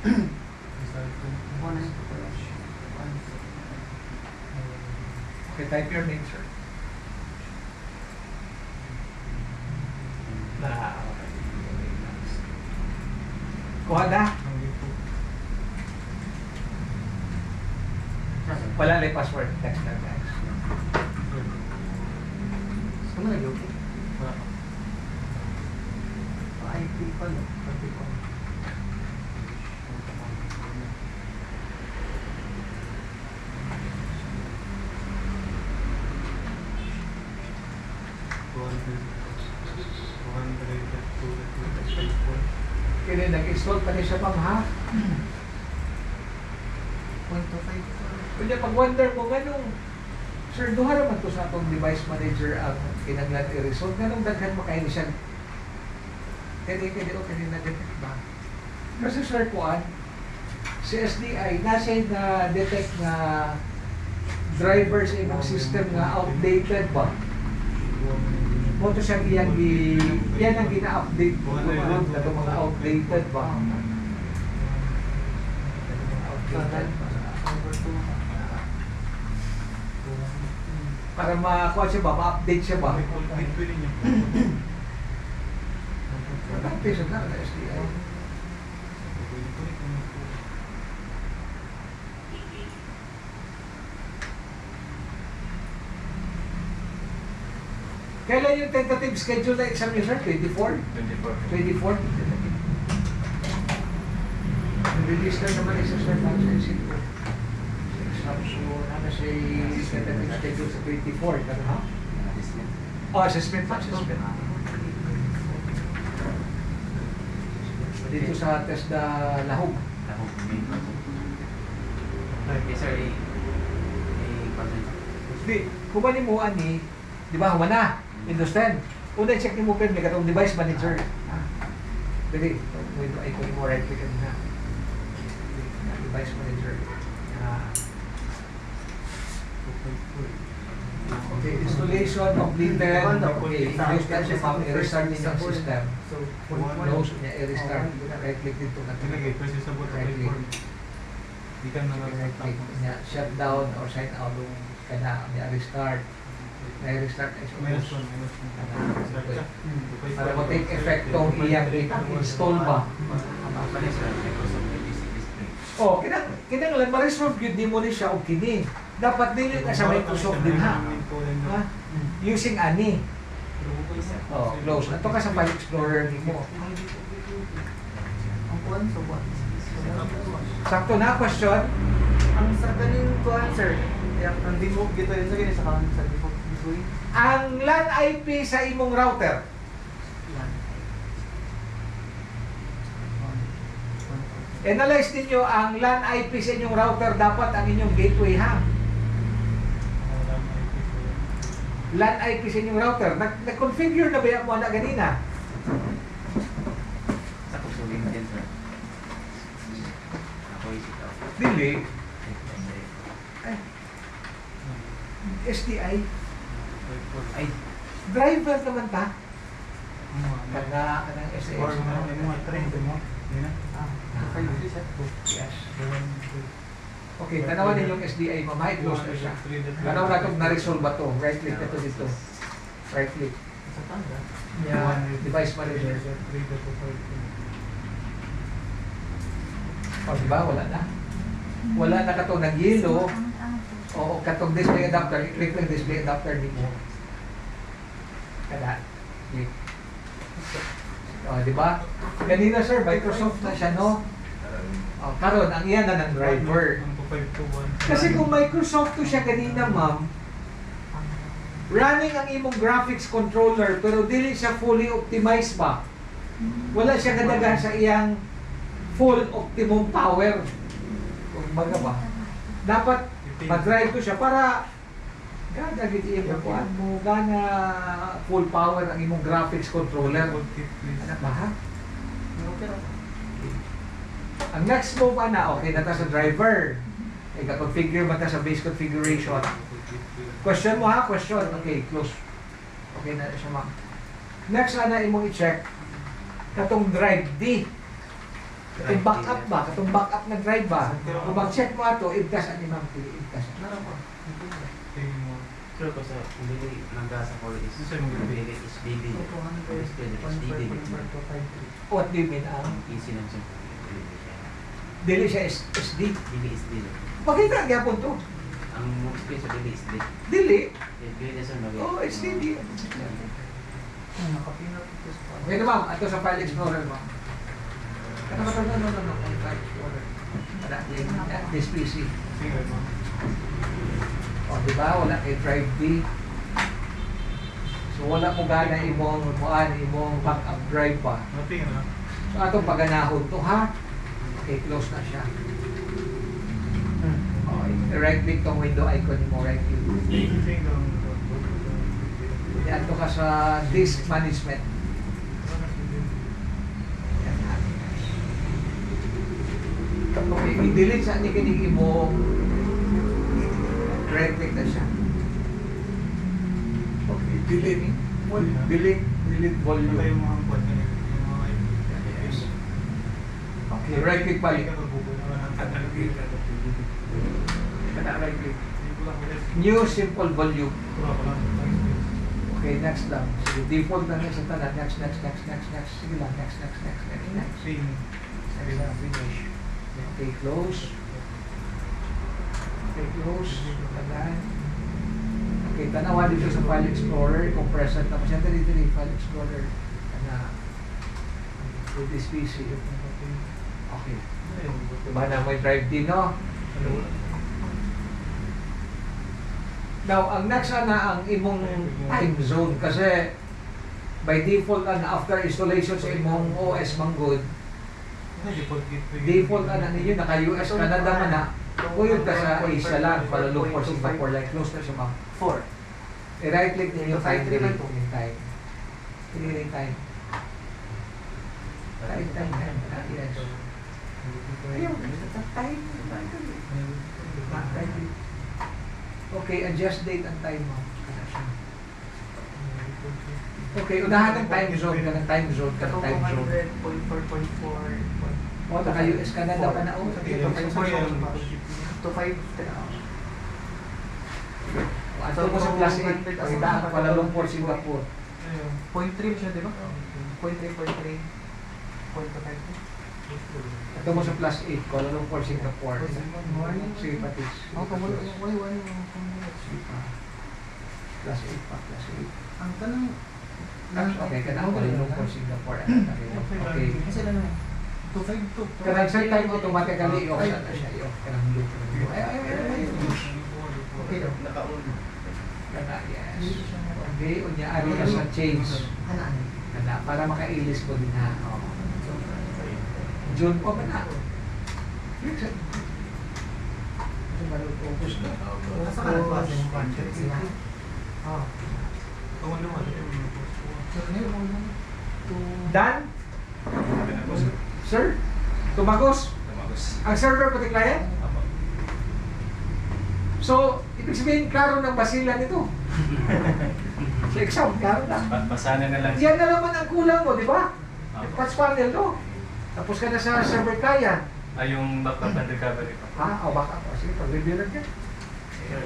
Okay, type your name, sir. Okay. Kuha na. Wala na yung password. Next na, next. Ano na yun? IP pa no? IP pa. Kaya nag-install pa niya siya, ma'am, ha? 0.25. Kaya pag-wonder mo, ganun, sir, duha naman to sa atong device manager ang kinanglan i-resolve. Ganun daghan makain siya. Kaya na-detect ba? Kasi sir, kuan, si SDI, nasa na-detect na driver sa ibang system na outdated ba? Moto siyang yan ang gina-update ko naman na itong mga outdated ba? Outdated ba? Para ma-kuha siya ba? Ma-update siya ba? Ma-update siya na SDI. Kailan yung tentative schedule na exam niyo, sir? 24? 24. Release na naman isa, sir, sa exam. So, ano siya tentative schedule sa 24? Ano ha? Oh, assessment pa, assessment. Dito sa test na lahog. Yes, sir. Di, kumanin mo, ani, di ba, hawa na? Windows 10. Una, check niyo mo pa yung katong device manager. Dali, ito yung mo right click na. Device manager. Okay, installation completed. Okay, close na siya, ma'am, i-restart niyo yung system. Close niya, i-restart. Right click dito na. Right click. Right click niya, shutdown or sign out. Kana, niya restart. Na-restart na siya. Para mag-take effect tong iyang install ba? Oh, kinang ma-resolve yun, di mo ni siya o kini. Dapat din na sa Microsoft din ha. Using ani. Oh, close. Ito ka sa File Explorer mo. Ang kuwan, so what? Sakto na, question? Ang sa galing kuwan, sir. Ang default dito yun sa ganyan sa default. Ang LAN IP sa imong router. Analyze ninyo ang LAN IP sa inyong router, dapat ang inyong gateway ha. LAN IP sa inyong router. Nag-configure na ba yan mo na ganina? Sa kusulin din, sir. Ako isitaw. Dili. Ay. SDI. Ay, Driver naman ta. Kanang SAS. Yes. Okay, tanawan ninyong SDI, mamay, close na siya. Tanaw na itong na-resolve ba ito? Right click na ito dito. Right click. Yeah, device manager. O, diba? Wala na. Wala na katong nag-yellow. O katong display adapter, click lang display adapter nito. Kada. Click. O, diba? Kanina, sir, Microsoft na siya, no? O, karon ang iyan na ng driver. Kasi kung Microsoft to siya kanina, ma'am, running ang imong graphics controller pero dili siya fully optimized ba? Wala siya kadaghan sa iyang full optimum power. Kung baga ba? Dapat mag-drive ko siya para gana gid iyang kuan mo, gana full power ang imong graphics controller. Ano ba ha? Ang next move ana, okay na ta sa driver. Ika-configure ba ta sa base configuration? Question mo ha? Question. Okay, close. Okay na siya, ma'am. Next ana imong i-check katong drive D. Itong backup ba? Itong backup na drive ba? Kung mag-check mo ito, ibkas ang imang pili, ibkas. Sir, ko sa hindi nagasa for is hindi is BB. What do you mean? Easy lang siya. Dili siya SD. BB is D. Pakita ang yapon to. Ang most space sa BB is D. Dili. BB is ano? Oh, SD. Nakapinat ito sa Okay na ma'am, ito sa File Explorer ma'am. No. File Explorer. This PC. O, diba? Wala kay Drive D. So, wala mo gana imong backup drive pa. So, atong paganahon to, ha? Okay, close na siya. Okay, right-click tong window icon mo, right-click. Yan to ka sa disk management. Yan na. Okay, i-delete sa kinig mo. Right-click na siya. Okay, delete. Delete volume. Okay, right-click balik. Right-click. New simple volume. Okay, next lang. So, default na sa tanan. Next. Sige lang, next. Sige lang, finish. Okay, close. Okay, close. Tanan. Okay, tanawa dito sa File Explorer. Compress at tapos yan dito File Explorer. With this PC. Okay. Diba na may drive din, no? Now, ang next na ang imong time zone kasi by default after installation sa imong OS manggod, default ninyo naka-US Canada man na, kuyog ka sa Asia lang, palalong for Singapore, like close na siya ma'am. 4. I-right click ninyo time, Time. time. Time. Yes. Ayun, time. Right click. Okay, adjust date and time mo. Okay, unahan ng time zone ka ng time zone. O, naka-US Canada pa na. O, dito, 5 to 5. Ato mo sa plus 8. Pakita ang Kuala Lumpur, Singapore. 0.3 siya, di ba? 0.3. Ato mo sa plus 8. Kuala Lumpur, Singapore. Sige, patis. Plus 8 pa, plus 8. Ang tanong, Okay, kana Kuala Lumpur, Singapore. Okay. kasi lang na 2.5 to. Kanang set time automatically i-off na siya. I-off ka ng loop. Ay. Okay daw. Kana, yes. Okay, unya ari ka sa change. Kana, para makailis ko din ha. June pa man ako. Ito focus na. Nasa ka na ba yung budget sila? Dan? Sir? Tumagos? Ang server pati client? So, ibig sabihin, klaro ng basilan ito. Sa exam, klaro na. Pasana na lang. Yan na naman ang kulang mo, di ba? Patch panel to. Tapos ka na sa server client. Ay, yung backup and recovery pa. Ha? O baka. O sige, pag-review lang yan. Sir,